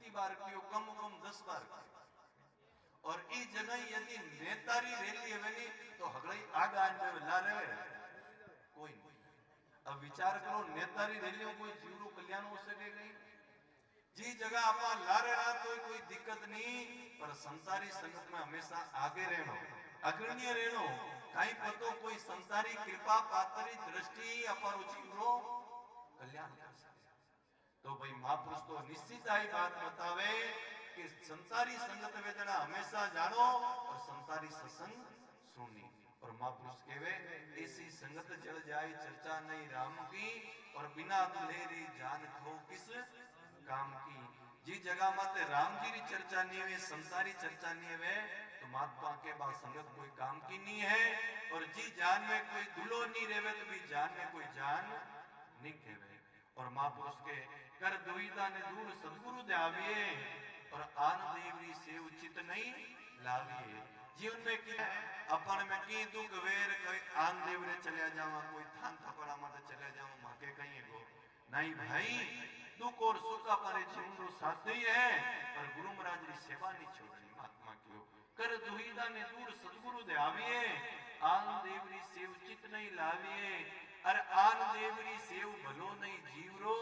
50 बार कियो, कम 10 बार कियो। और ई जगह यदि नेतारी रैली हवेली तो हगड़ई आगा आने ला रहे कोई नहीं। अब विचार करो नेतारी रैलियों कोई जीवरो कल्याण हो सके नहीं। जी जगह आपा ला रहा तो कोई दिक्कत नहीं, पर संसारी संगत में हमेशा आगे रहना, अग्रणीय रहना। कहीं पतो कोई संसारी कृपा पात्री दृष्टि अपारो जीवरो कल्याण कर सके। तो भाई महापुरुष तो निश्चित आई बात बतावे कि संसारी संगत वेदना हमेशा जानो और संसारी सत्संग सुनी। और महापुरुष कहवे ऐसी संगत जल जाए चर्चा नहीं राम की, और बिना दुलेरी जान खो किस काम की। जी जगह मत राम जी की चर्चा नहीं हुई, संसारी चर्चा नहीं हुई, तो महात्मा के बाद संगत कोई काम की नहीं है। और जी जान में कोई दुलो नहीं रहे तो भी जान में कोई जान नहीं कहवे। और महापुरुष के कर दुविधा ने दूर सदगुरु देविए, और आन देवरी से उचित नहीं लाविए। जीवन में क्या अपन में की दुख वेर कोई आन देवरे चले जावा, कोई थान थपड़ा मत चले जावा, माके कहीं को नहीं भाई। दुख और सुख हमारे जीवन रो साथ ही है, पर गुरु महाराज की सेवा नहीं छोड़नी। महात्मा क्यों कर दुविधा ने दूर सदगुरु देविए, आन देवरी से उचित नहीं लाविए। अरे आन देवरी सेव भलो नहीं जीवरो,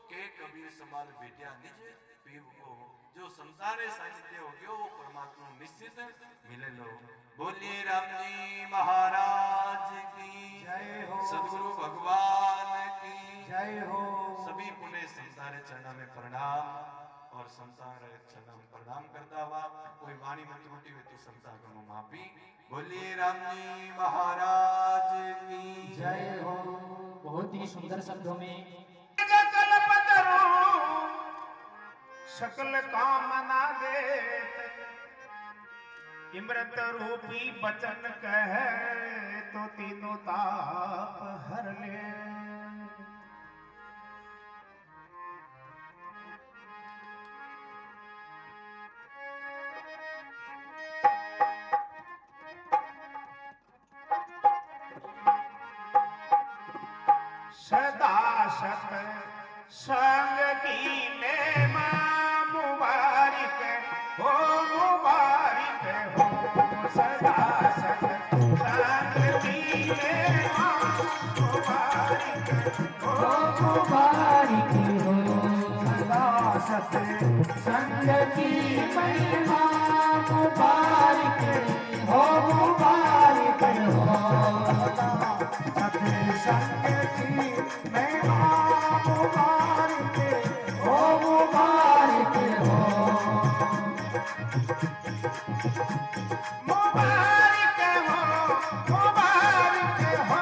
के कबीर समाल बेटिया निज पीव को। जो संसारे सानिध्य हो गयो वो परमात्मा निश्चित मिले लो। बोलिए राम जी महाराज की जय हो, सदगुरु भगवान की जय हो। सभी पुण्य संसारे चरणों में प्रणाम, और संसार चरणों में प्रणाम करता हुआ कोई वाणी में त्रुटि हुई तो संसार को माफी। बोलिए राम जी महाराज की जय हो। बहुत ही सुंदर शब्दों में सकल कामना देत, इमृत रूपी बचन कहे तो तीनों ताप हर ले। सदा सत संग की महिमा मुबारिक हो, मुबारिक हो। सदा सत संग की महिमा मुबारिक हो, मुबारिक हो। सदा सत संग की महिमा मुबारिक हो, मुबारिक हो। सत संग की महिमा मुबारिक हो, मुबारिक हो। मुबारिक हो, मुबारिक हो,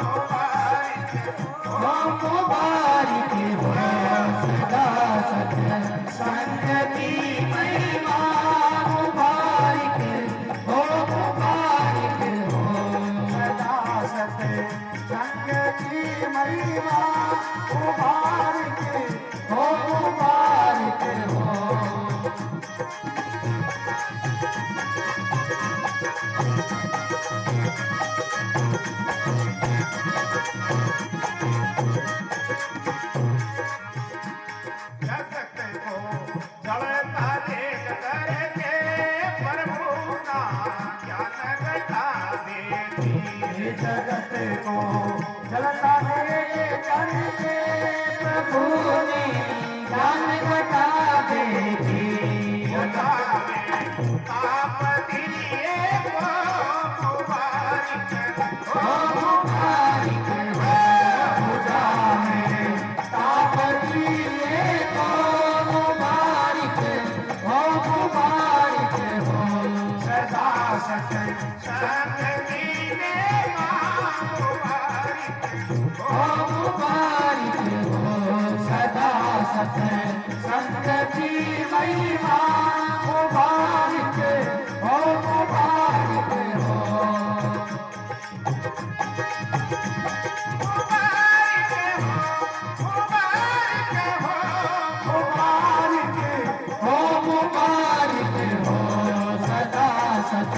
मुबारिक हो, मुबारिक हो। सदा सत संग की महिमा मुबारिक हो, मुबारिक हो। सदा सत संग की महिमा मुबारिक हो, मुबारिक हो। जगत को जलता देख करके प्रभु का ज्ञान घटा देती। जगत को जलता देख करके प्रभु ने ज्ञान घटा देती। ताप दिए को मुबारिक हो, मुबारिक हो। पूजा में ताप दिए को मुबारिक हो, मुबारिक हो। सदा सत संग की महिमा मुबारिक हो, मुबारिक हो। सदा सत संग की महिमा मुबारिक हो, मुबारिक हो। मुबारिक हो, मुबारिक हो, मुबारिक हो, मुबारिक हो। सदा सत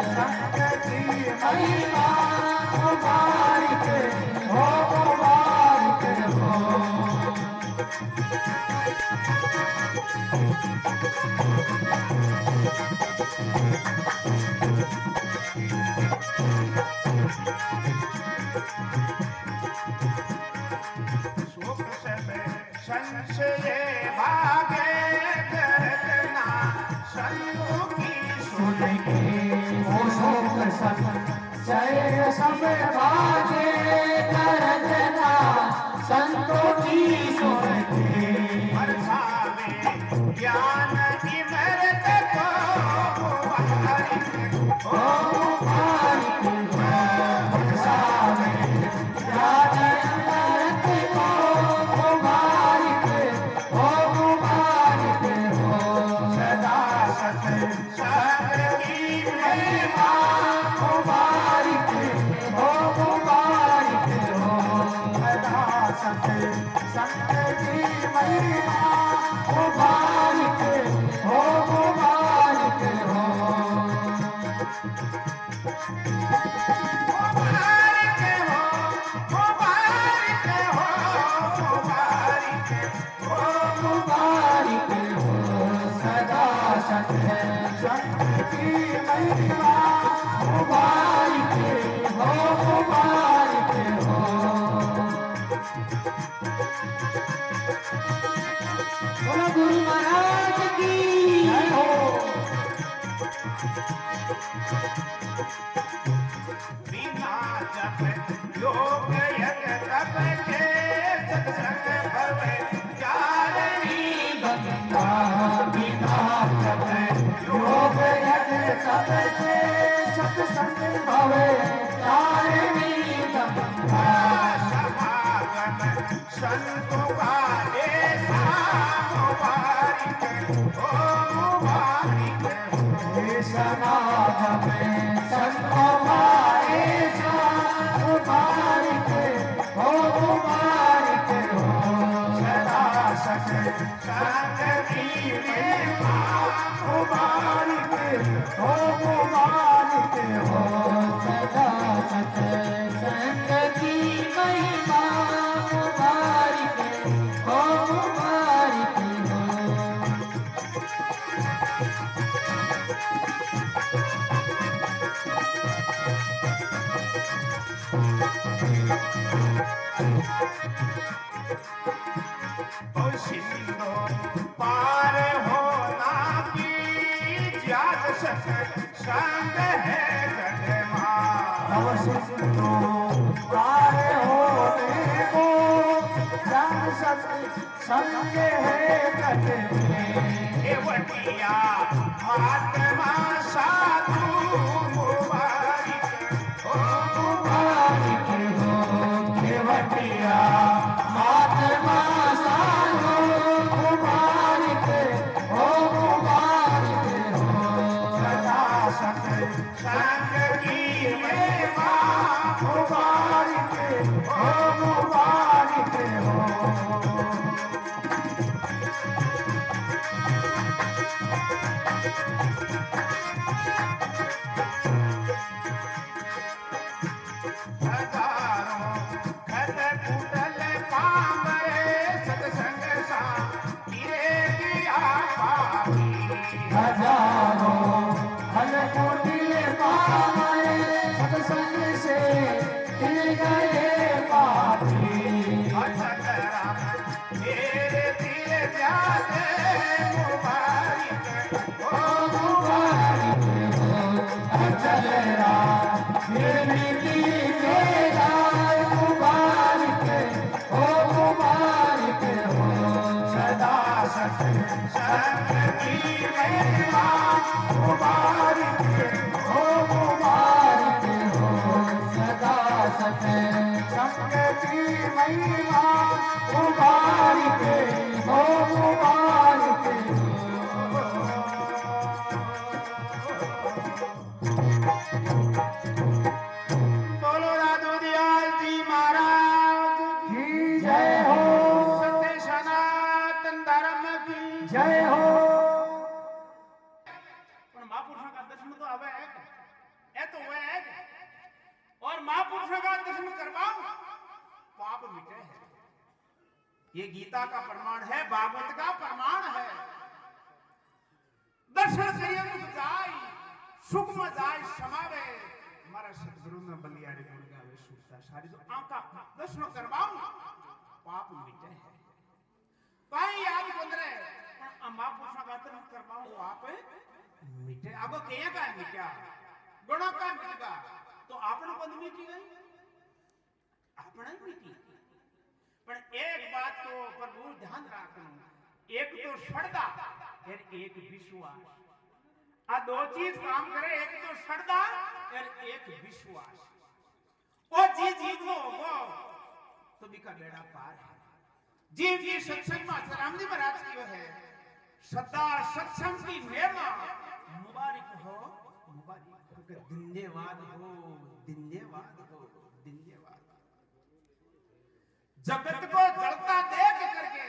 संग की महिमा मुबारिक हो, मुबारिक हो। शोक सब संशय भागे करना संतों की सुन के वो शोक सब जय सब भागे करना संतों की सुन के बरसावे ज्ञान इमरत को मुबारक ओ मुबारक हो बरसावे ज्ञान अमृत को मुबारक हो मुबारक हो सदा सत संग की महिमा मुबारक हो मुबारक हो सदा सत संत की महिमा मुबारक हो मुबारक हो मुबारक हो मुबारक हो मुबारक हो मुबारक हो सदा सत संत की महिमा मुबारक हो मुबारक हो बोलो गुरु महाराज की जय हो बिना जप योग यज्ञ तप के सत्संग भवे चारणी गंगा बिना जप योग यज्ञ सब के सत्संग भवे तारिणी गंगा समागम संतों का ऐसा मुबारक हो मुबारक हो हे समागम संतों का ऐसा मुबारक हो मुबारक हो सदा सत संग की महिमा मुबारक हो मुबारक हो सदा सत संग की महिमा मुबारक हो मुबारक हो ओ सिंधु पार होना की ज्ञात संग है जगमा नव सिंधु पार होने को जान सक संग है कट में केवटिया महात्मा साधु मुबारक हो मुबारक हो केवटिया महात्मा साधु मुबारक हो मुबारक हो सदा सत संग की महिमा मुबारक हो मुबारक हो हजारों खत कुटल पामरे सत्संग सा गिरे दिया पापी हजारों फल कुटिल पाए सत्संग से हिल गए पापी अचकरा मेरे दिल जाते मुबारक ओ मुबारक हो अचल राम निर्मिति मेरा मुबारक हो मुबारक हो सदा सत संग की महिमा मुबारक हो मुबारक हो सदा सत संग की महिमा मुबारक हो मुबारक बोलो राधो दयाल जी महाराज की जय हो सत्य सनातन धर्म की जय हो પણ મહાપુરુષોं का दर्शन तो आवे है ए तो हुए है और महापुरुषों का दर्शन करवाओ पाप मिटे है ये गीता का प्रमाण है, भागवत का प्रमाण है। दर्शन करिए मुख जाय, सुख में जाय समावे। हमारा सतगुरु ने बलियारे गुण गावे सुरता सारी। जो आंका दर्शन करवाऊं पाप मिटे है। कहीं याद गुजरे महापुरुषों का दर्शन करवाऊं पाप मिटे। अब कहीं का मिटा, गुणों का मिटेगा तो आपने कौन मिटी गई? अपना ही मिटी। पर एक बात तो प्रभु ध्यान रखना, एक तो श्रद्धा और एक विश्वास। आ दो चीज काम करे, एक तो श्रद्धा और एक विश्वास। वो जी वो तो बिका बेड़ा पार है। जी सत्संग में रामजी महाराज की है, श्रद्धा सत्संग की महिमा मुबारक हो, मुबारक हो, धन्यवाद हो, धन्यवाद हो, धन्यवाद। जगत को जलता देख करके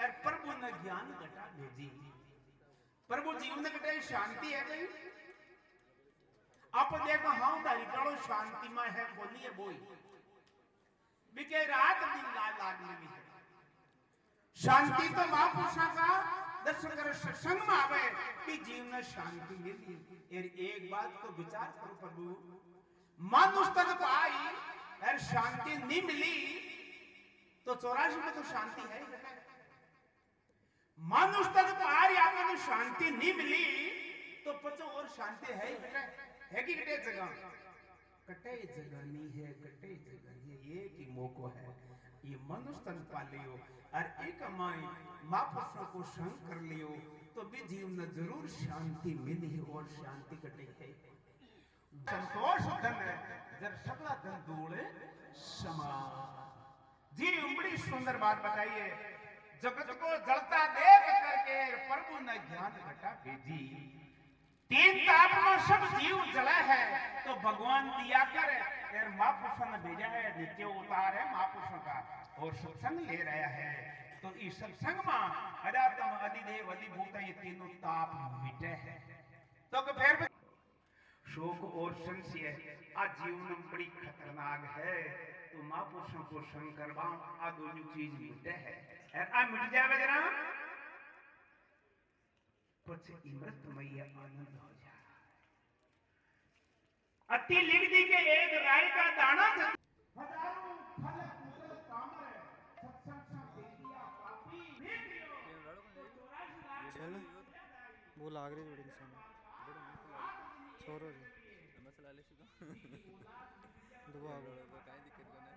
और प्रभु ने ज्ञान घटा भेजी। प्रभु जीवन घटे शांति है गई। आप देखो हाँ तारी करो शांति में है, बोलिए बोई बिके रात दिन लाग लगी है। शांति तो महापुरुषों का दर्शन कर सत्संग में आवे कि जीवन में शांति मिली। और एक बात को विचार करो प्रभु, मानुष तक आई और शांति नहीं मिली तो 84 में तो शांति है ही। मानुष तक आई आपको तो शांति नहीं मिली तो 50 और शांति है ही। है कि कटे जगह? कटे जगह नहीं है, कटे जगह नहीं है। एक ही मौको है, ये मनुष्य तन पा लियो और एक माई महापुरुषों को संग कर लियो तो भी जीवन में जरूर शांति मिली और शांति कटे है। संतोष धन है जब सगला धन दूले समा। जी बड़ी सुंदर बात बताइए। जगत को जलता देख करके प्रभु ने ज्ञान घटा भेजी। तीन ताप में सब जीव जला है तो भगवान दिया कर और महापुरुषों ने भेजा है, नित्य उतार है महापुरुषों का और सत्संग ले रहा है। तो इस सत्संग में अदातम अधिदेव अधिभूत ये तीनों ताप मिटे है। तो फिर शोक और संशय आज जीवन में बड़ी खतरनाक है। तो महापुरुषों को संग करवा आ दोनों चीज मिटे है। आ मिट जावे जरा कुछ अमृतमय आनंद हो जा। अति लिख दी के एक राय का दाना हजारों फल फूल कामर सत्संग सा दे दिया पापी चल वो लाग रही बड़ी इंसान छोरो जी मसला ले तो दुआ को काई दिक्कत कोने।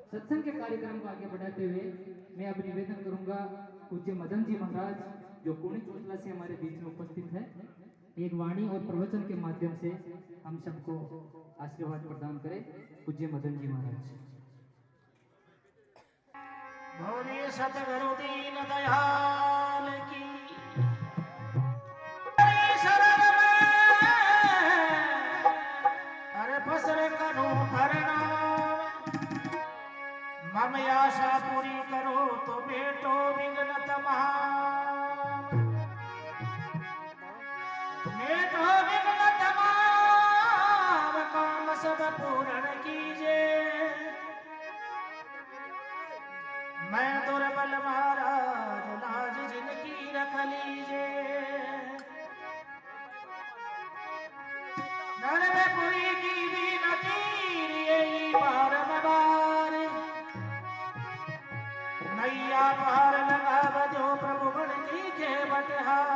सत्संग के कार्यक्रम को आगे बढ़ाते हुए मैं अब निवेदन करूंगा पूज्य मदन जी महाराज जो पुणे चोटला से हमारे बीच में उपस्थित है, एक वाणी और प्रवचन के माध्यम से हम सबको आशीर्वाद प्रदान करें। पूज्य मदन जी महाराज। बोलिए सतगुरु दीन दयाल की। अरे फसरे करो करना मम आशा पूरी करो तो बेटो विघ्न तमाम। बेटो विघ्न तमाम काम सब पूर्ण कीजे। मैं दुर्बल महाराज लाज जिनकी रख लीजे। नरपुरी की भी नतीर यही बारंबार नैया पार लगा बजो प्रभु बन की के बटहार।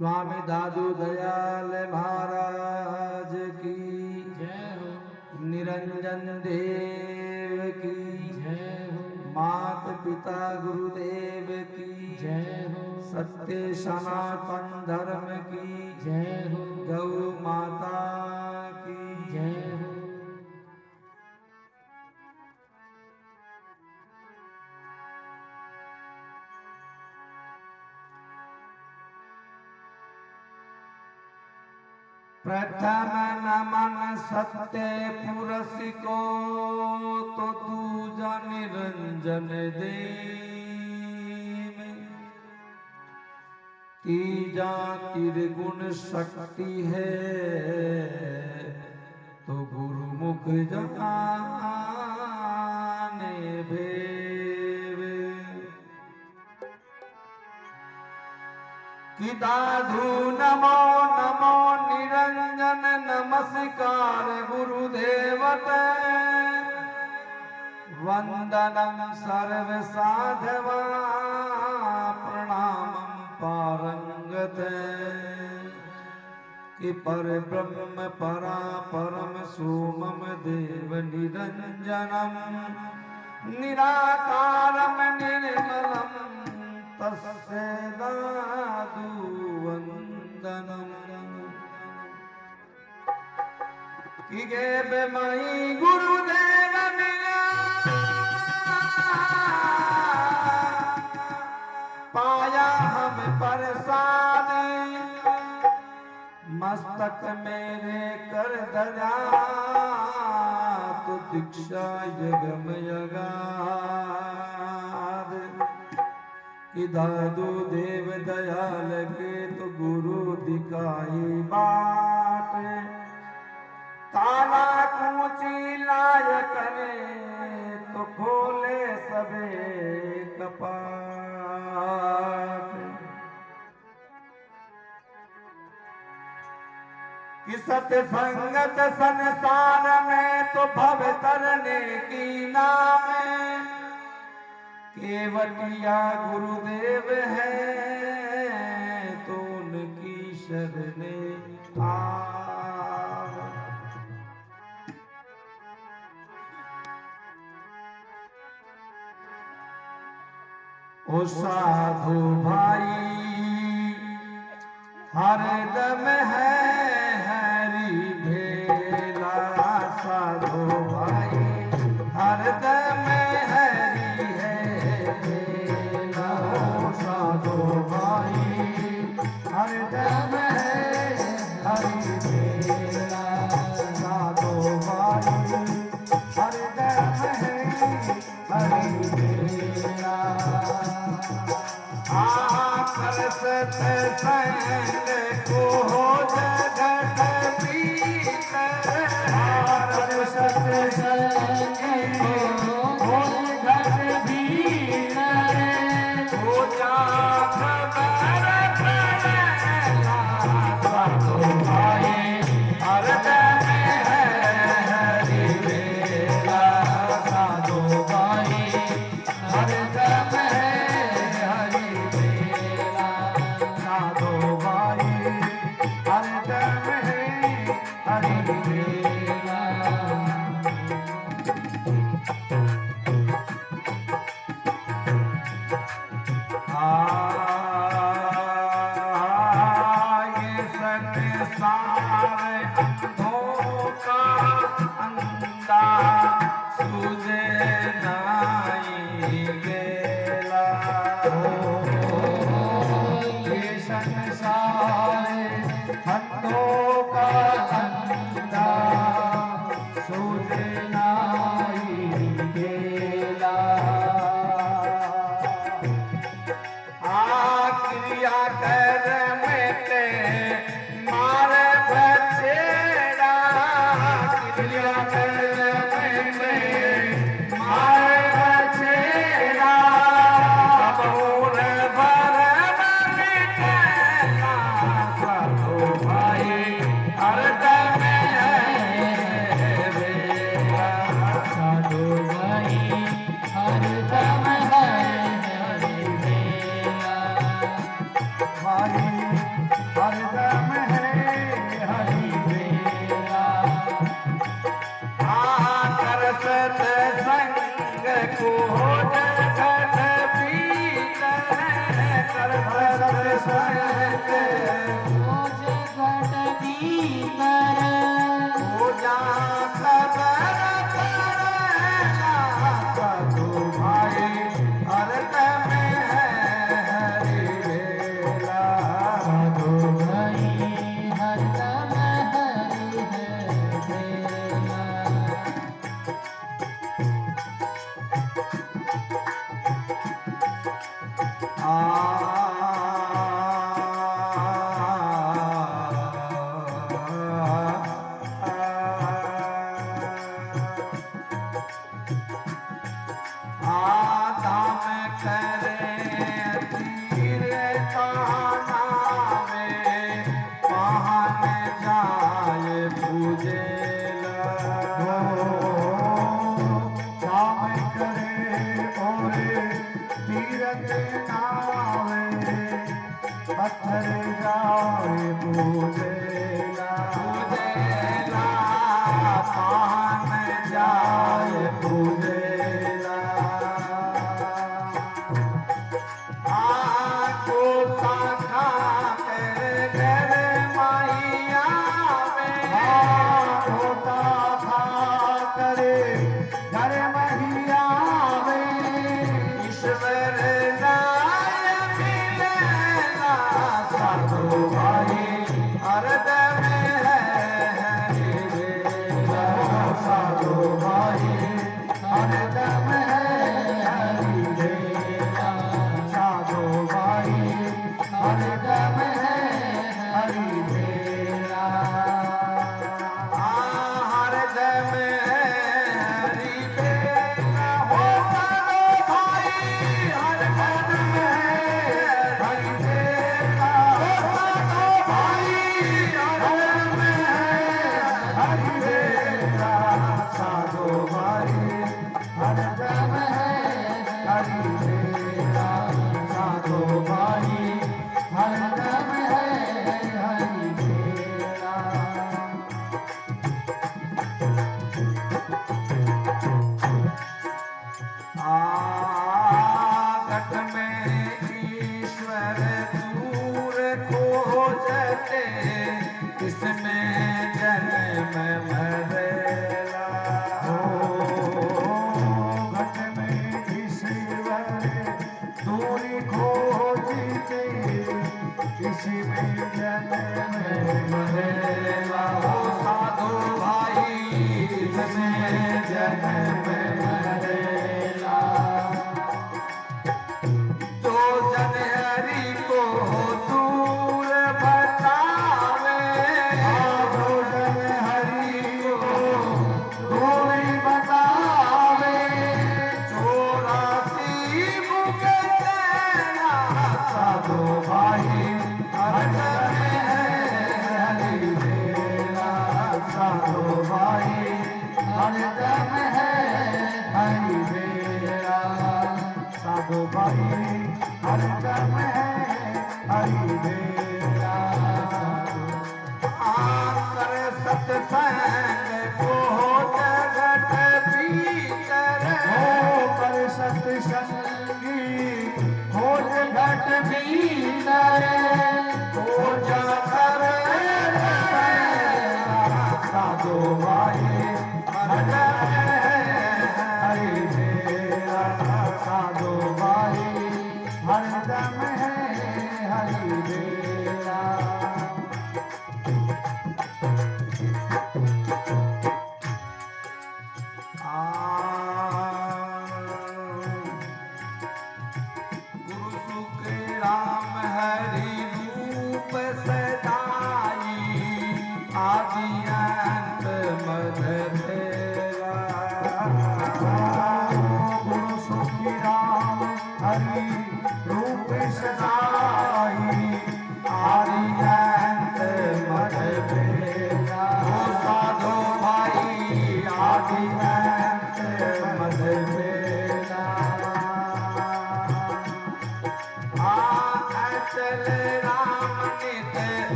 स्वामी दादू दयाल महाराज की जय हो। निरंजन देव की गुरुदेव की जय हो, सत्य सनातन धर्म की जय हो, गौ माता की जय हो। प्रथम नमन सत्य पुरुष को तो दूजा निरंजन देव तीजा त्रिगुण शक्ति है तो गुरुमुख जाने भेव कि दादू नमो नमो निरंजन नमस्कार गुरुदेवते वंदनम सर्व साधवा प्रणामं पारंगते कि पर ब्रह्म परा परम सोमम देव निरंजनम निराकारम निर्मलम तस्य दादु वंदनम कि गे बेमई गुरुदेव मिला पाया हम प्रसाद मस्तक मेरे कर धरा तो दीक्षा यगम यगाद कि दादू देव दयाल के तो गुरु दिखाई बाट ताला कूची लाय करे तो खोले सबे कपाट कि सत्संगत संसार में तो भव तरने की नाम केवलिया गुरुदेव है तो उनकी शरणे आव ओ साधु भाई हरदम है हरि भेला साधु भाई हरदम हरि है भेला साधु भाई हरदम है हरि भेला साधु भाई हरदम है हरि भेला सत्संग को हो जगत भीतर सत्संग को हो जगत भीतर हो जा खबर पड़ला साधु भाई हरदम है हरि भेला साधु भाई हरदम है हरि भेला साधु भाई आदाम करे तीर कानावे पहन जाए पूजेला काम करे ओरे तीरथ नावे पत्थर जाए पूजेला पूजेला पहन जाए पूजेला आको साखा के घर माइया में होता था करे घर महिया में ईश्वर नाय मिलेला साधु भाई अर्ध में है साधु भाई हरदम है हरि बेला साधु भाई हरदम है हरि बेला हरद में हरि बेला हो साधु भाई हरद में हरि बेला हो साधु भाई हरद में हरि बेला साधु भाई हरदम है हरि बेला साधु भाई हरदम है हरि बेला आगट में ईश्वर दूर खोजते इसमें जन्म मरेला घट में ईश्वर दूरी खोजते इसी में जन्म मरेला हो साधु भाई इसमें जन्म मरेला जो जन हरि को दूर बतावे भोजन हरि को दूरी बतावे चौरासी मुख तेरा साधु भाई हरदम है हरि बेला साधु भाई हरदम है हरि बेला साधु भाई हरदम है हरि बेला आकर सत्संग को जगत भीतर हो पर सत्संगी खोज घट भीतर हो जाकर साधु भाई हरदम है हरि बेला साधु भाई हरदम है हरि बेला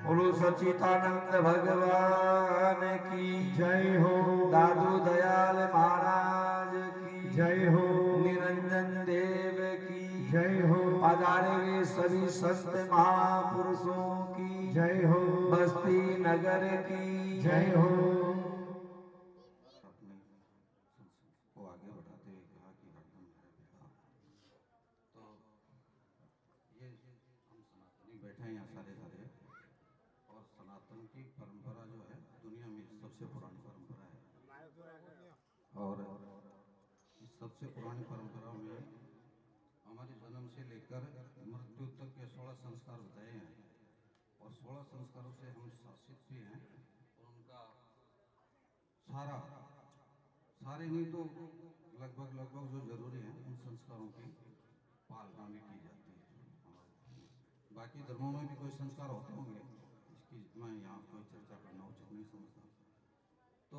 बोलो सच्चिदानंद भगवान की जय हो दादू दयाल महाराज की जय हो निरंजन देव की जय हो पधारे हुए सभी संत महापुरुषों की जय हो बस्ती नगर की जय हो। को आगे बढ़ाते हुए कहा कि हरदम है बिहार। तो ये हम सनातनी बैठे हैं यहाँ सारे सारे, और सनातन की परंपरा जो है दुनिया में सबसे पुरानी परंपरा है। और इस सबसे पुरानी परंपरा में हमारे जन्म से लेकर मृत्यु तक के 16 संस्कार बताए हैं, और 16 संस्कारों से हम शासित भी हैं, और उनका सारे नहीं तो लगभग जो जरूरी है उन संस्कारों की पालना भी की जाती है। बाकी धर्मों में भी कोई संस्कार होते होंगे, इसकी मैं यहाँ कोई चर्चा करना उचित नहीं समझता। तो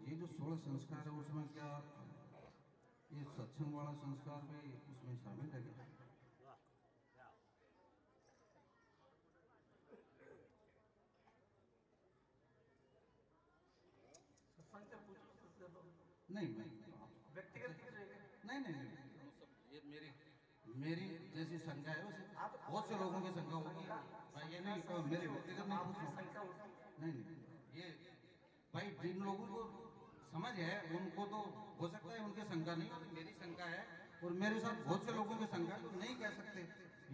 ये जो 16 संस्कार है उसमें क्या ये सत्संग वाला संस्कार भी उसमें शामिल है क्या? नहीं व्यक्तिगत नहीं, ये मेरी जैसी शंका है वैसे बहुत से लोगों की शंका होगी। ये नहीं मेरे व्यक्तिगत नहीं पूछ रहा हूं। नहीं ये भाई जिन लोगों को समझ है उनको तो हो सकता है उनकी शंका नहीं हो, मेरी शंका है और मेरे साथ बहुत से लोगों की शंका तो नहीं कह सकते,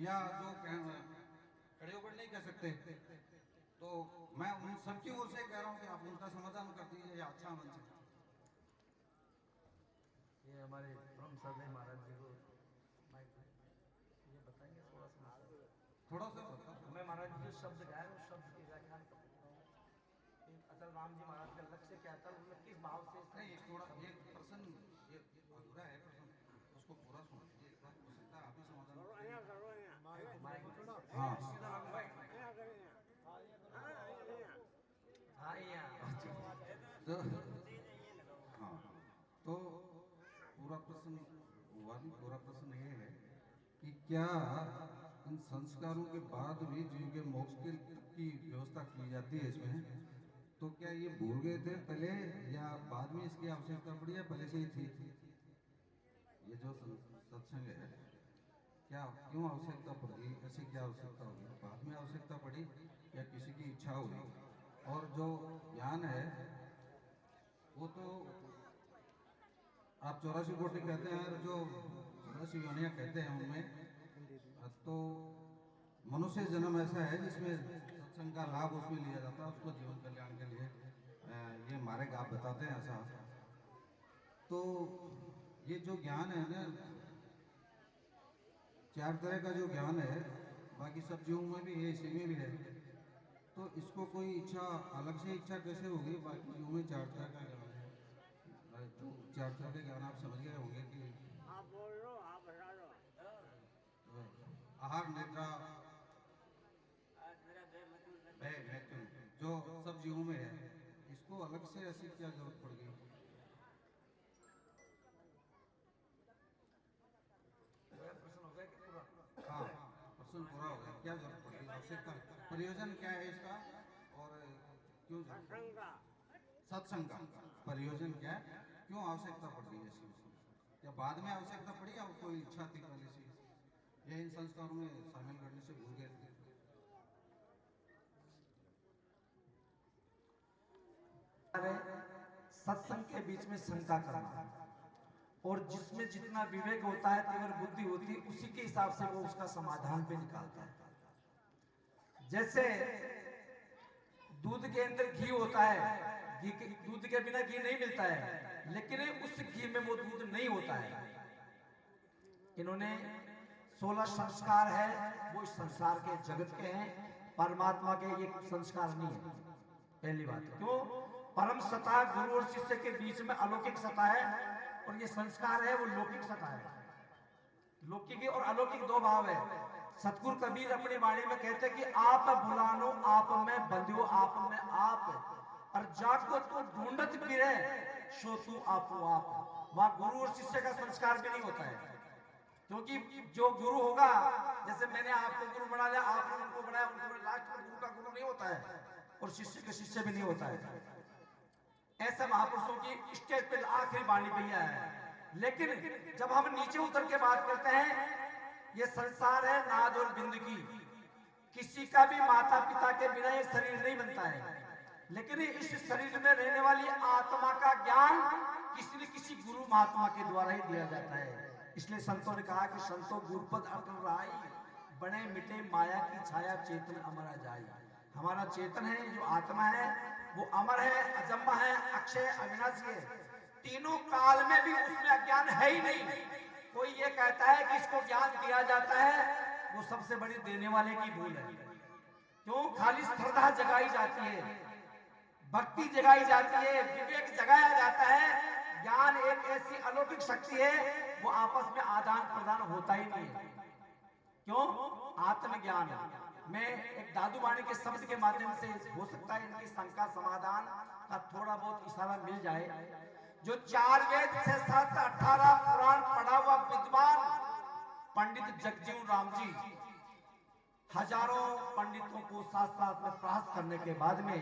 या जो खड़े होकर नहीं कह सकते। तो मैं उन सबकी ओर से कह रहा हूँ कि आप उनका समाधान कर दीजिए या अच्छा मंच है। ये हमारे ब्रह्म सरदेव महाराज जी को ये बताएंगे थोड़ा सा बता। मैं महाराज जी जो शब्द गाए उस शब्द की व्याख्या असल राम जी महाराज का लक्ष्य क्या था, उन्होंने किस भाव से नहीं ये थोड़ा ये प्रश्न ये अधूरा है प्रश्न, उसको पूरा सुना दीजिए एक बार, हो सकता है आप ही समाधान। हाँ हाँ तो पूरा प्रश्न हुआ नहीं, पूरा प्रश्न ये है कि क्या इन संस्कारों के बाद भी जीव के मोक्ष की व्यवस्था की जाती है इसमें, तो क्या ये भूल गए थे पहले या बाद में इसकी आवश्यकता पड़ी या पहले से ही थी? ये जो सत्संग है क्या क्यों आवश्यकता पड़ी, ऐसी क्या आवश्यकता होगी, बाद में आवश्यकता पड़ी या किसी की इच्छा हुई? और जो ज्ञान है वो तो आप 84 कोटि कहते हैं, जो 84 योनियां कहते हैं उनमें तो मनुष्य जन्म ऐसा है जिसमें सत्संग का लाभ उसमें लिया जाता है, उसको जीवन कल्याण के लिए ये मार्ग आप बताते हैं ऐसा। तो ये जो ज्ञान है ना, 4 तरह का जो ज्ञान है, बाकी सब जीवों में भी है इसी में भी है, तो इसको कोई इच्छा अलग से इच्छा कैसे होगी? बाकी जीवों में 4 तरह का ज्ञान है, तो 4 तरह के ज्ञान आप समझ गए होंगे कि आप बोल लो, आप बता लो। आहार निद्रा भय मैथुन जो सब जीवों में है, इसको अलग से ऐसी क्या जरूरत पड़ गई? हाँ प्रश्न पूरा हो गया, क्या जरूरत पड़ गई, आवश्यकता प्रयोजन क्या है इसका और क्यों सत्संग का प्रयोजन क्या है, क्यों आवश्यकता पड़ गई इसकी? क्या बाद में आवश्यकता पड़ी या कोई इच्छा थी पहले से? ये इन संस्कारों में शामिल करने से भूल गए थे? सत्संग के बीच में शंका करना, और जिसमें जितना विवेक होता है, तीव्र बुद्धि होती है, उसी के हिसाब से वो उसका समाधान पे निकालता है। जैसे दूध के अंदर घी होता है, दूध के बिना घी नहीं मिलता है, लेकिन उस घी में वो दूध नहीं होता है। इन्होंने 16 संस्कार है, वो इस संसार के जगत के हैं, परमात्मा के ये संस्कार नहीं है। पहली बात क्यों? परम सत्ता गुरु और शिष्य के बीच में अलौकिक सत्ता है, और ये संस्कार है वो लौकिक सत्ता है। लौकिक और अलौकिक 2 भाव है। सतगुरु कबीर अपनी वाणी में कहते कि आप बुलानो आप में बंध्यो आप में आप, और जाको तो ढूंढत फिरे सो तू आपो आप। वहां गुरु और शिष्य का संस्कार भी नहीं होता है, क्योंकि जो गुरु होगा, जैसे मैंने आपको गुरु बना लिया, आपने उनको बनाया, लास्ट में गुरु का गुरु नहीं होता है और शिष्य के शिष्य भी नहीं होता है। ऐसा महापुरुषों की स्टेज पे आखिरी वाणी भैया है। लेकिन जब हम नीचे उतर के बात करते हैं, ये संसार है नाद और बिंद की, किसी का भी माता पिता के बिना ये शरीर नहीं बनता है। लेकिन इस शरीर में रहने वाली आत्मा का ज्ञान किसी न किसी गुरु महात्मा के द्वारा ही दिया जाता है। इसलिए संतों ने कहा कि संतों गुरुपद अटल राई, बने मिटे माया की छाया, चेतन अमरा जाई। हमारा चेतन है, जो आत्मा है, वो अमर है, अजम्मा है, अक्षय, अविनाशी है। तीनों काल में भी उसमें अज्ञान है ही नहीं। कोई ये कहता है कि इसको ज्ञान दिया जाता है, वो सबसे बड़ी देने वाले की भूल है। क्यों? खाली श्रद्धा जगाई जाती है, भक्ति जगाई जाती है, विवेक जगाया जाता है। ज्ञान एक ऐसी अलौकिक शक्ति है, वो आपस में आदान प्रदान होता ही नहीं है। क्यों? आत्मज्ञान। मैं एक दादू वाणी के शब्द के माध्यम से, हो सकता है इनकी शंका समाधान का थोड़ा बहुत इशारा मिल जाए। जो 4 वेद 6 7 18 पुराण पढ़ा हुआ विद्वान पंडित जगजीवन राम जी हजारों पंडितों को साथ साथ में प्रयास करने के बाद में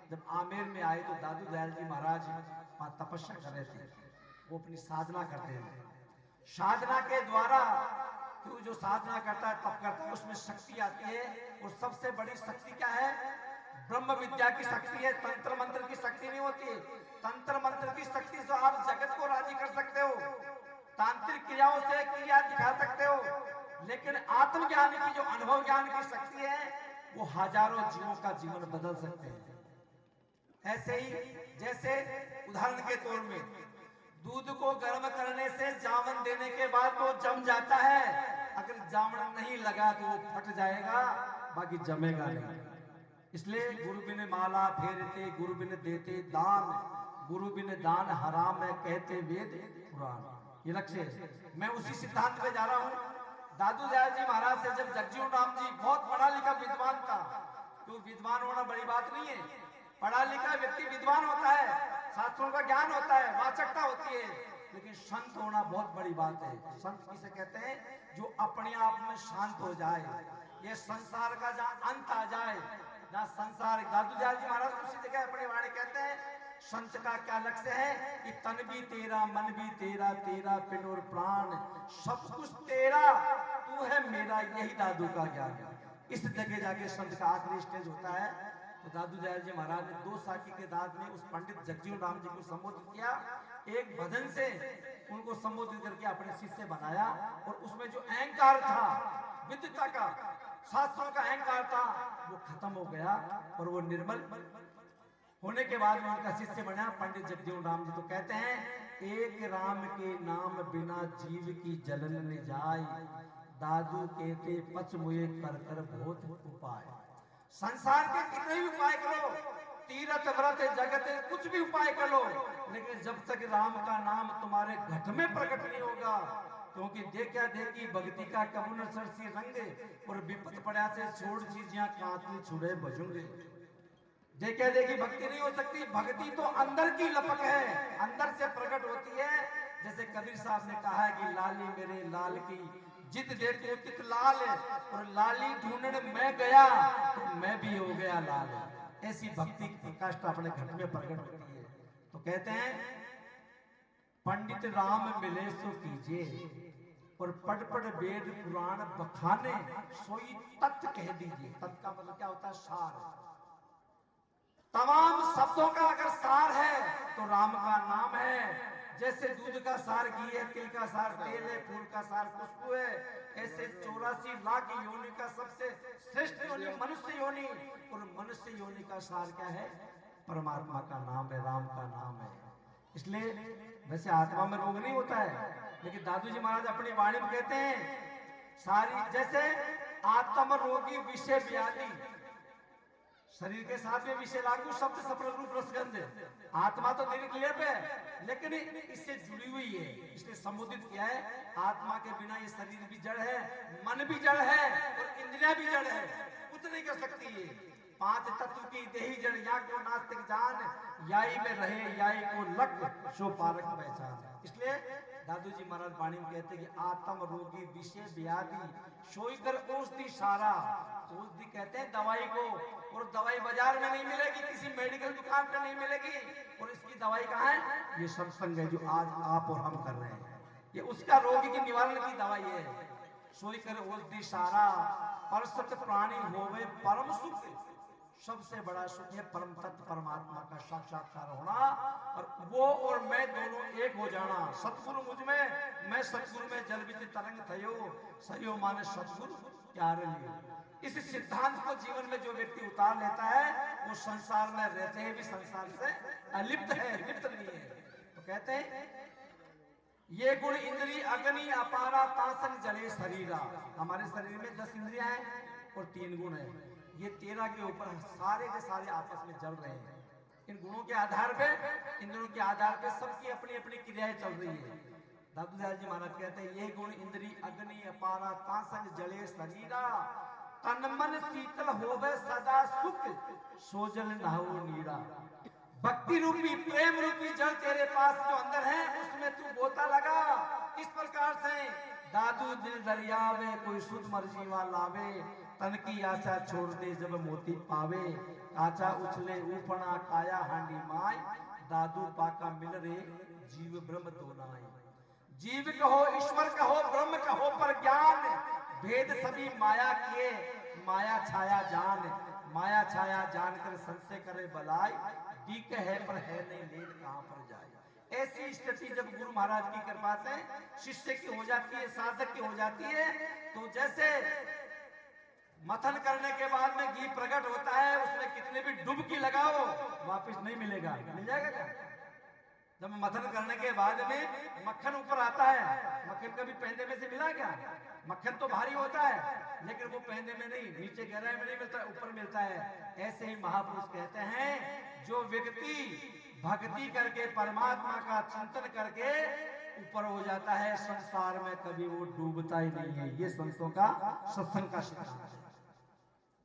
जब आमेर में आए, तो दादू दयाल जी महाराज वहां तपस्या कर रहे थे। वो अपनी साधना करते हैं। साधना के द्वारा तो जो साधना करता है, तप करता है, उसमें शक्ति आती है। और सबसे बड़ी शक्ति क्या है? ब्रह्म विद्या की शक्ति है। तंत्र मंत्र की शक्ति नहीं होती है। तंत्र मंत्र की शक्ति से आप जगत को राजी कर सकते हो, तांत्रिक क्रियाओं से क्रिया दिखा सकते हो, लेकिन आत्मज्ञान की जो अनुभव ज्ञान की शक्ति है, वो हजारों जीवों का जीवन बदल सकते हैं। ऐसे ही जैसे उदाहरण के तौर में दूध को गर्म करने से जामन देने के बाद तो जम जाता है। अगर जामन नहीं लगा तो वो फट जाएगा, बाकी जमेगा नहीं। इसलिए गुरु बिन माला फेरते, गुरु बिन देते दान, गुरु बिन दान हराम है कहते वेद पुराण। ये लक्ष्य है। मैं उसी सिद्धांत पे जा रहा हूँ। दादू दयाल जी महाराज से जब जगजीवन राम जी बहुत पढ़ा लिखा विद्वान था, तो विद्वान होना बड़ी बात नहीं है। पढ़ा लिखा व्यक्ति विद्वान होता है, शास्त्रों का ज्ञान होता है, वाचकता होती है, लेकिन संत होना बहुत बड़ी बात है। संत किसे कहते हैं? जो अपने आप में शांत हो जाए, ये संसार का जहाँ अंत आ जाए, जहाँ संसार। दादू दयाल जी महाराज उसी जगह अपनी वाणी कहते हैं, संत का क्या लक्ष्य है कि तन भी तेरा, मन भी तेरा, तेरा पिंड और प्राण सब कुछ तेरा, तू है मेरा, यही दादू का ज्ञान है। इस जगह जाके संत का आखिरी स्टेज होता है। तो दादू दयाल जी महाराज ने 2 साकी के दाद में उस पंडित जगजीवन राम जी को संबोधित किया। एक भजन से उनको संबोधित करके अपने शिष्य बनाया, और उसमें जो अहंकार था, विद्वता का, शास्त्रों का अहंकार था, वो खत्म हो गया। और वो निर्मल होने के बाद में उनका शिष्य बना पंडित जगजीवन राम जी। तो कहते हैं, एक राम के नाम बिना जीव की जलन न जाए, दादू कहते पच मुए कर कर बहुत उपाय। संसार के कितने भी उपाय करो, तीरथ व्रत जगत कुछ भी उपाय कर लो, लेकिन जब तक राम का नाम तुम्हारे घट में प्रकट नहीं होगा, क्योंकि देखा देखी भक्ति का कबून सरसी रंगे, और विपत पड़ा से छोड़ चीजियां कांतली छुड़े बजूंगे। देखा देखी भक्ति नहीं हो सकती। भक्ति तो अंदर की लपक है, अंदर से प्रकट होती है। जैसे कबीर साहब ने कहा है कि लाली मेरे लाल की जित देखो तित लाल, और लाली ढूंढने मैं गया तो मैं भी हो गया लाल। ऐसी भक्ति की प्रकाष्ठ अपने घट में प्रकट होती है। तो कहते हैं, पंडित राम मिले सो कीजिए, और पढ़ पढ़ वेद पुराण बखाने, सोई तत्व कह दीजिए। तत्व का मतलब क्या होता है? सार। तमाम शब्दों का अगर सार है तो राम का नाम है। जैसे दूध का सार घी है, तिल का सार तेल है, फूल का सार खुशबू है, ऐसे 84 लाख योनि का सबसे श्रेष्ठ योनि मनुष्य योनि, और मनुष्य योनि का सार क्या है? परमात्मा का नाम है, राम का नाम है। इसलिए वैसे आत्मा में रोग नहीं होता है, लेकिन दादू जी महाराज अपनी वाणी में कहते हैं, सारी जैसे आत्म रोगी विषय व्याधि, शरीर के साथ में विषय लागू, शब्द सफल रूप रसगंध, आत्मा तो तेरी क्लियर पे है, लेकिन इससे जुड़ी हुई है। इसलिए संबोधित किया है, आत्मा के बिना ये शरीर भी जड़ है, मन भी जड़ है, और इंद्रियां भी जड़ है, कुछ नहीं कर सकती है। 5 तत्व की देही जड़, या को नास्तिक जान, याई में रहे याई को लग, शो पारक पहचान। इसलिए दादू जी महाराज वाणी में कहते कि आत्म रोगी विषय व्याधि सोई कर औषधि सारा। औषधि कहते हैं दवाई को, और दवाई बाजार में नहीं मिलेगी, किसी मेडिकल दुकान पे नहीं मिलेगी। और इसकी दवाई कहाँ है? ये सत्संग है जो आज आप और हम कर रहे हैं, ये उसका रोगी की निवारण की दवाई है। सोई कर औषधि सारा परसत प्राणी होवे परम सुख। सबसे बड़ा सुख है परम तत्व परमात्मा का साक्षात्कार होना, और वो और मैं दोनों एक हो जाना। सतगुरु मुझ में, मैं सतगुरु में, जल विच तरंग थयो सयो माने सतगुरु प्यार लियो। इस सिद्धांत को जीवन में जो व्यक्ति उतार लेता है वो संसार में रहते हैं भी संसार से अलिप्त है, लिप्त नहीं है। तो कहते हैं ये गुण इंद्री अग्नि अपारा तासन जले शरीरा। हमारे शरीर में 10 इंद्रियां हैं और 3 गुण हैं। ये 13 के ऊपर सारे के सारे आपस में जल रहे हैं। इन गुणों के आधार पे, इंद्रियों के आधार पे सबकी अपनी अपनी क्रियाएं चल रही है। दादू दयाल जी महाराज कहते हैं ये गुण इंद्री अग्नि अपारा तासन जले शरीरा। तन मन शीतल होवे सदा सुख सोजल नहाओ नीरा। भक्ति रूपी प्रेम रूपी जल तेरे पास जो अंदर है उसमें तू गोता लगा। इस प्रकार से दादू दिल दरियावे कोई सुध मर्जी लावे। तन की आशा छोड़ दे जब मोती पावे। काचा उछले ऊपना काया हांडी माय। दादू पाका मिल रे जीव ब्रह्म दोनाई। जीव कहो ईश्वर कहो ब्रह्म कहो पर ज्ञान। भेद सभी माया किए माया छाया जान। माया छाया जानकर संशय करे बलाई। ठीक है पर है नहीं लेन कहां पर जाए। ऐसी स्थिति जब गुरु महाराज की कृपा से शिष्य की हो जाती है, साधक की हो जाती है, तो जैसे मथन करने के बाद में घी प्रकट होता है, उसमें कितने भी डुबकी लगाओ वापस नहीं मिलेगा। मिल जाएगा क्या? जब मथन करने के बाद में मक्खन ऊपर आता है, मक्खन कभी पैंदे में से मिला क्या? मक्खन तो भारी होता है लेकिन वो पैंदे में नहीं, नीचे गहराई में नहीं मिलता, ऊपर मिलता है। ऐसे ही महापुरुष कहते हैं जो व्यक्ति भक्ति करके परमात्मा का चिंतन करके ऊपर हो जाता है, संसार में कभी वो डूबता ही नहीं है। ये संतों का सत्संग का सिद्धांत है।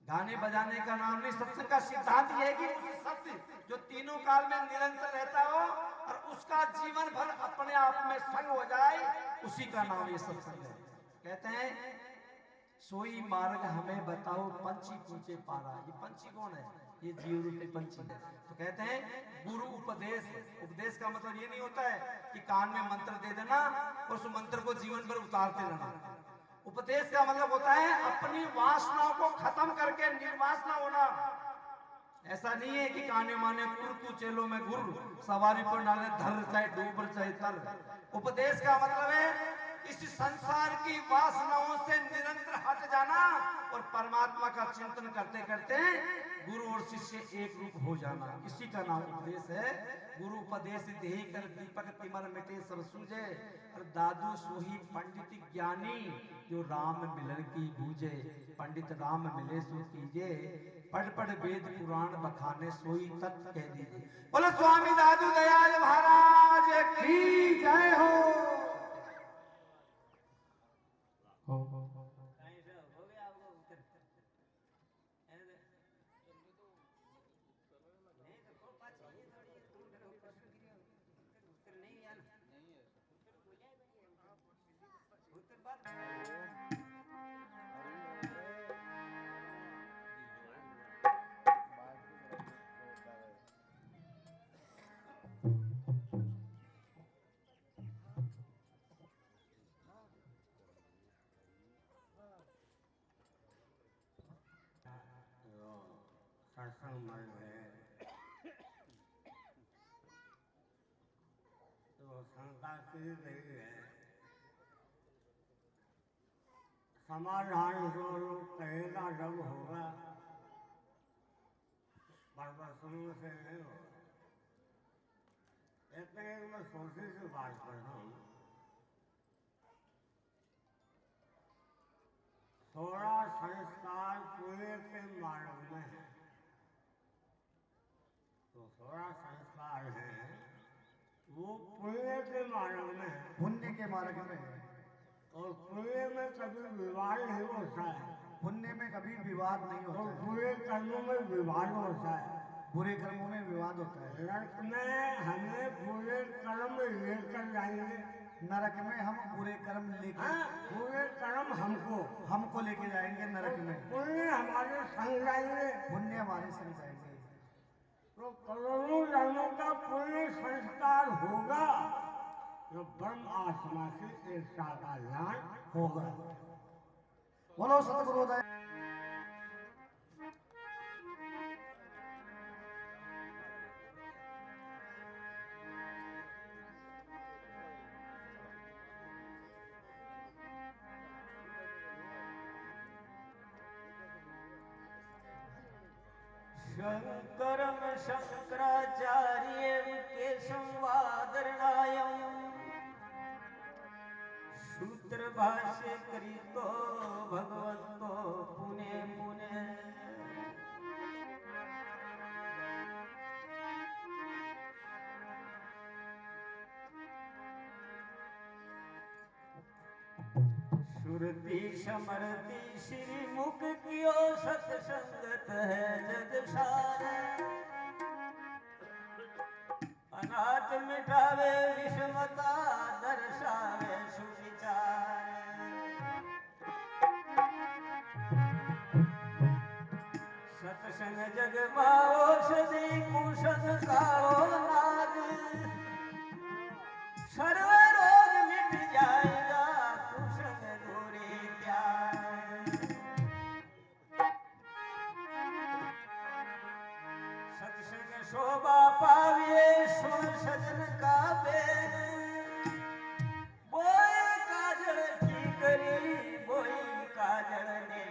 गाने बजाने का नाम नहीं, सत्संग का सिद्धांत ये है कि उस सत्य जो तीनों काल में निरंतर रहता हो और उसका जीवन भर अपने आप में संग हो जाए, उसी का नाम ये सत्संग है। कहते हैं सोई मार्ग हमें बताओ पंछी पूछे पारा। ये पंछी कौन है? ये जीव रूपी पंछी है। तो कहते हैं गुरु उपदेश। उपदेश का मतलब ये नहीं होता है कि कान में मंत्र दे देना और उस मंत्र को जीवन भर उतारते रहना। उपदेश का मतलब होता है अपनी वासनाओं को खत्म करके निर्वासना होना। ऐसा नहीं है कि काने माने गुरु तू चेलो में गुरु सवारी पर डाले धर चाहे डूब चाहे तर। उपदेश का मतलब है इस संसार की वासनाओं से निरंतर हट जाना और परमात्मा का चिंतन करते करते गुरु और शिष्य एक रूप हो जाना। इसी का नाम उपदेश है। गुरु उपदेश देहि कर दीपक तिमर मिटे सब सूझे। और दादू सोही पंडित ज्ञानी जो राम मिलन की बूझे। पंडित राम मिले सो कीजे। पढ़ पढ़ वेद पुराण बखाने सोई तत्व कह दीजिए। बोलो स्वामी दादू दयाल महाराज की जय हो। कहीं से हो गया आपको उत्तर? नहीं तो को पाछी ये थोड़ी तुम करो प्रश्न गिरियो उत्तर नहीं है ना? नहीं है उत्तर बोलिया बढ़िया उत्तर बात सत्संग मन है तो शंका की गई है। समाधान जो लोग कहेगा जब होगा, परवसनों से नहीं होगा। कहते हैं मैं सोची से बात कर रहा हूँ। 16 संस्कार पूरे के मार्ग में है। तो 16 संस्कार हैं वो पुण्य के मार्ग में है। पुण्य के मार्ग में है। और पुण्य में कभी विवाद नहीं होता है। पुण्य में कभी विवाद नहीं और होता है। बुरे कर्मों में विवाद होता है। बुरे कर्मों में विवाद होता है। नरक में हमें बुरे कर्म लेकर जाएंगे नरक में हम पूरे कर्म लेके हाँ, पूरे कर्म हमको लेके जाएंगे नरक में, पुण्य हमारे संग जाएंगे। पुण्य हमारे संग जाएंगे। तो करोड़ों जन्मों का पुण्य संस्कार होगा तो ब्रह्म आत्मा से एक साल का ज्ञान होगा। बोलो सतगुरुदेव। शंकरम शंकराचार्य के संवादरणायम सूत्र भाष्य कृतो भगवंतो पुने पुने श्रुति समरति श्री मुख कियो सत्संगत है जग सारा अनाथ मिटावे विषमता दर्शावे सुविचार सत्संग जग माओ सदी कुशन काओ नाग सर्व रोग मिट जाएगा कुशन दूरी त्याग सत्संग शोभा पावे सुन सजन का बेन बोई काजल ठीकरी बोई काजल ने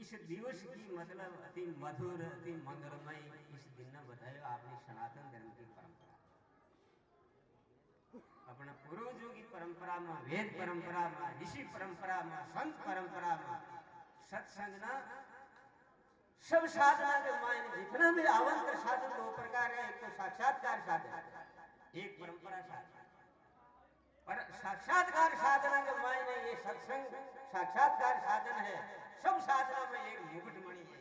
इस दिवस की मतलब अति मधुर अति मंगलमय इस दिन ने बतायो आपनी सनातन धर्म की परंपरा, अपना पूर्वजों की परंपरा में, वेद परंपरा में, ऋषि परंपरा में, संत परंपरा में सत्संग ना सब साधना के मायने जितना भी आवंतर साधन दो प्रकार है, एक तो साक्षात्कार साधन, एक परंपरा साधन। पर साक्षात्कार साधना के मायने ये सत्संग साक्षात्कार साधन है, सब साधना में एक मुकुटमणि है।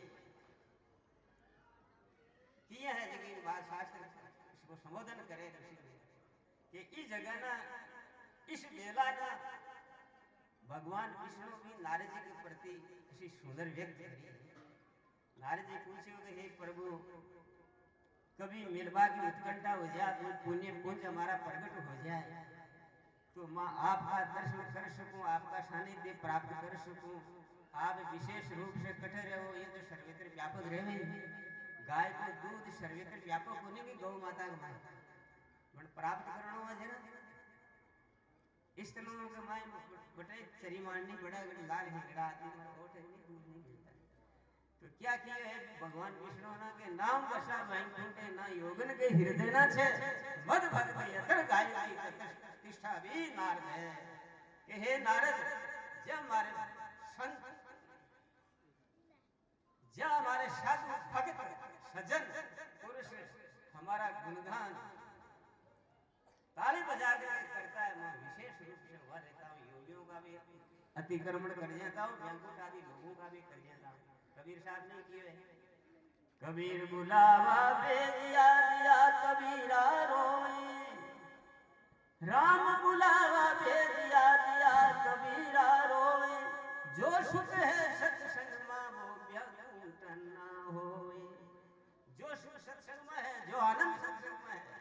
किया है जगह बात शास्त्र इसको संबोधन करे ऋषि कि इस जगह ना इस बेला ना भगवान विष्णु भी नारद जी के प्रति ऐसी सुंदर व्यक्त करी। नारद जी पूछे कि हे प्रभु कभी मिलवा की उत्कंठा हो जाए तो पुण्य पुंज हमारा प्रकट हो जाए तो माँ आपका दर्शन कर सकूं, आपका सानिध्य प्राप्त कर सकूं, आप विशेष रूप से कठोर रहो, ये तो सर्वत्र व्यापक रहे। गाय को दूध सर्वत्र व्यापक होने की गौ माता का माय बट प्राप्त करना हुआ जरा इस तरह के माय बटे चरी मारनी बड़ा लाल हिंगड़ा आदमी दूध नहीं मिलता। तो क्या किया है भगवान विष्णु ना के नाम बसा वैकुंठे ना योगन के हृदय ना छे मद भक्त यतर गाय की प्रतिष्ठा भी नारद है कि हे नारद जब हमारे संत जब हमारे साधु भक्त सज्जन पुरुष हमारा गुणगान ताली बजा के करता है, मैं विशेष रूप से वह रहता हूँ, योगियों का भी अतिक्रमण कर जाता हूँ, व्यांकुट आदि लोगों का भी कर जाता हूँ। कबीर साहब ने किए कबीर बुलावा भेजिया दिया कबीरा रोई, राम बुलावा भेजिया दिया कबीरा रोई, जो सुख है सत्संग मां वो व्याकुट ना होए। जो सुख सत्संग में है, जो आनंद सत्संग में है,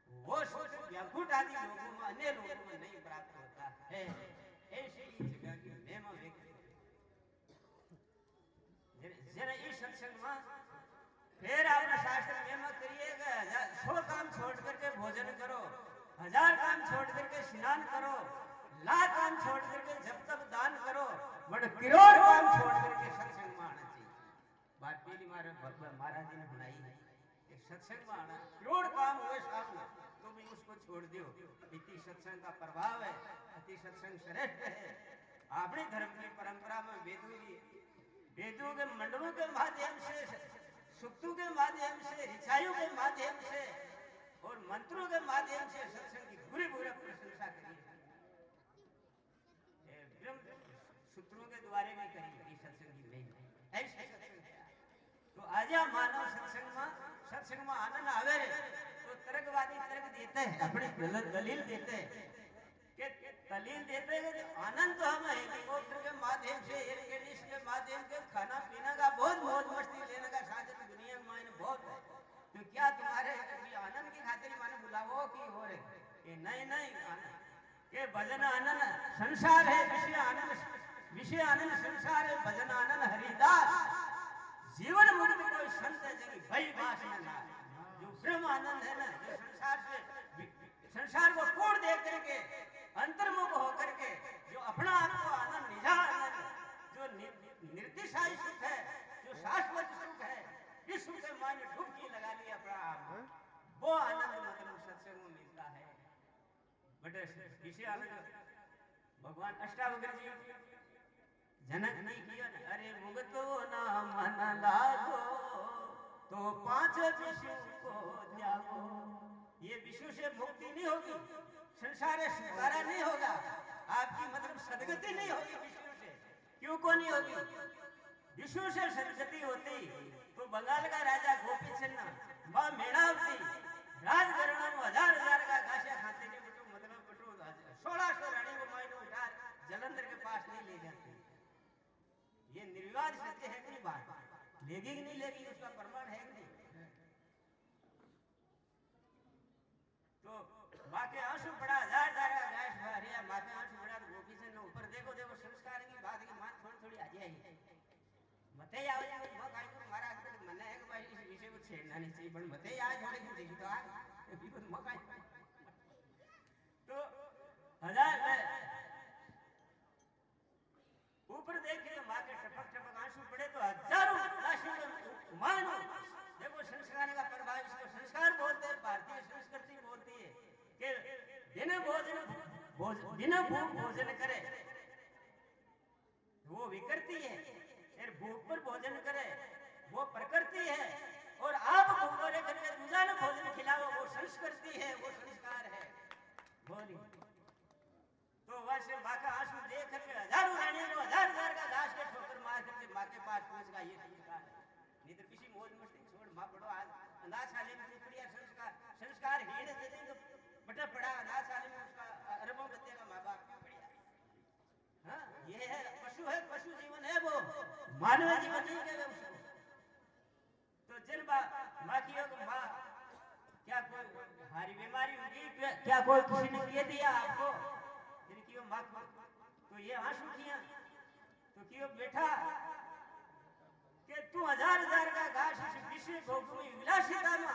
वो सुख व्याकुट आदि लोगों में अन्य लोगों में नहीं प्राप्त होता है। ऐसी जगह की महिमा व्यक्त जरा इस सत्संग में फिर आपने शास्त्र महिमा करिएगा, 100 काम छोड़ करके भोजन करो, 1000 काम छोड़ करके स्नान करो, लाख काम छोड़ करके जब तक दान करो, बट करोड़ काम छोड़ करके सत्संग में आना चाहिए। बात पहली मारे भगवान महाराज जी ने बनाई है कि सत्संग में आना, करोड़ काम हुए सामने तो भी उसको छोड़ दियो। इति सत्संग का प्रभाव है, अति सत्संग श्रेष्ठ है। अपने धर्म की परंपरा में वेदों के मंडलों के माध्यम से, सूक्तों के माध्यम से, ऋचाइयों के माध्यम से और मंत्रों के माध्यम से सत्संग की पूरी प्रशंसा करी है। ब्रह्म सूत्रों के द्वारा भी करी सत्संग की नहीं ऐसे सत्संग है। तो आजा मानव सत्संग में आनंद आवे तो तर्कवादी तर्क देते हैं, अपनी दलील देते हैं कि दलील देते हैं कि आनंद तो हम हेलीकॉप्टर के माध्यम से, एयर कंडीशन के माध्यम से, खाना पीना का बहुत मौज मस्ती लेने का साधन दुनिया में बहुत है, तो क्या तुम्हारे अभी आनंद की खातिर माने बुलावो कि हो रे? कि नहीं नहीं आनंद के भजन आनंद संसार है, विषय आनंद संसार है, भजन आनंद हरिदास जीवन मुक्त कोई संत है जगी भई बास न ना। जो ब्रह्म आनंद है ना, जो संसार को कूड़ देख करके अंतर्मुख होकर के जो अपना आप को आनंद निजा आनंद, जो निर्दिशाई सुख है, जो शाश्वत सुख है, इस सुख के मायने डुबकी लगा ली अपना आप, वो आनंद मतलब सत्संग में मिलता है। बटे इसी आनंद भगवान अष्टावक्र जी जनक ने किया ना, अरे मुगतो ना मन लागो तो पांच विषु को त्यागो। ये विषु से मुक्ति नहीं होगी, संसार से छुटकारा नहीं होगा, आपकी मतलब सदगति नहीं होगी विष्णु से। क्यों को नहीं होगी? विष्णु से सदगति होती तो बंगाल का राजा गोपी चन्ना मां मेणावती राजघराना में हजार का घासिया खाते नहीं, बटू मतलब बटू 1600 रानी को मायने उठा जलंधर के पास नहीं ले जाती। ये निर्विवाद सत्य है कि नहीं? बात लेगी कि नहीं लेगी, उसका प्रमाण है कि नहीं? तो माँ के आंसू पड़ा, हजार धारा गैस भरिया, माँ के आंसू पड़ा, तो गोपी से ऊपर देखो देखो संस्कार की बात की मान थोड़ी थोड़ी आ जाएगी। मते आवे जावे मां काई को मारा के मने है कि भाई इस विषय को छेड़ना नहीं चाहिए, पण मते आ थोड़ी सी देखी तो आ अभी को मौका तो हजार ऊपर देखे तो माँ के टपक टपक आंसू पड़े तो हजारों राशि में मानो देखो संस्कार का प्रभाव, इसको संस्कार बोलते हैं, भारतीय संस्कृति बोलती है कि बिना भूख भोजन करे वो विकृति है, फिर भूख पर भोजन करे वो प्रकृति है, और आप भूखोरे करके रोजाना भोजन खिलाओ वो संस्कृति है, वो संस्कार है। बोली तो वैसे माँ का आंसू देख करके हजारों रानियों को हजार का घास के ठोकर मार करके माँ के पास पहुंच गया। ये संस्कार है, नहीं तो किसी मौज मस्ती छोड़ माँ बड़ो अनाथ शाले में बढ़िया संस्कार हीन दे दें तो बटा पड़ा अनाथ शाले में उसका अरबों बच्चे का माँ बाप क्यों बढ़िया। हाँ ये है पशु जीवन है, वो मानव जीवन नहीं कहते उसको। तो जिन माँ की माँ क्या कोई भारी बीमारी होगी, क्या कोई किसी ने ये दिया आपको जिनकी माँ तो ये आंसू किया तो क्यों बेटा कि तू हजार का घास इस विषय भोग में विलासिता में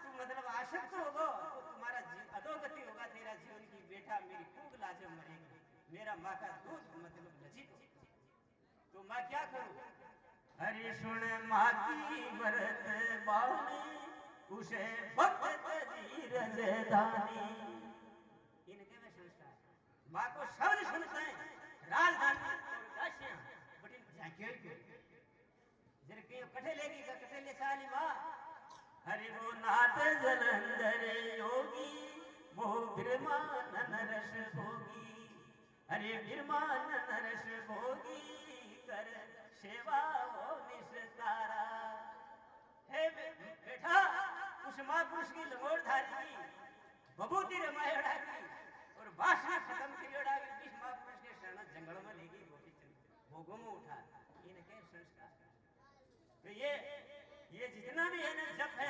तू मतलब आसक्त होगा तो तुम्हारा अधोगति होगा तेरा जीवन की। बेटा मेरी खूब लाजे मरेगी, मेरा माँ का दूध मतलब लज्जित तो मैं क्या करूं? हरि सुन माँ की व्रत बावनी उसे भक्त धीरज दानी। इनके में संस्कार माँ को शब्द सुनते हैं राजधानी और दासियां बट इन झांकियों के जर के कठे लेगी का कठे ले साली माँ। हरि वो नाथ जलंधर योगी वो बिरमान रस भोगी, हरे बिरमान रस भोगी कर सेवा हो निस्तारा। हे बेटा उस महापुरुष की लंगोट धारी की बबूती रमायड़ा की और वासना खत्म करियोड़ा की इस महापुरुष के शरण जंगल में लेगी गोपी चंद भोगों में उठा। इनके संस्कार तो ये जितना भी है ना जप है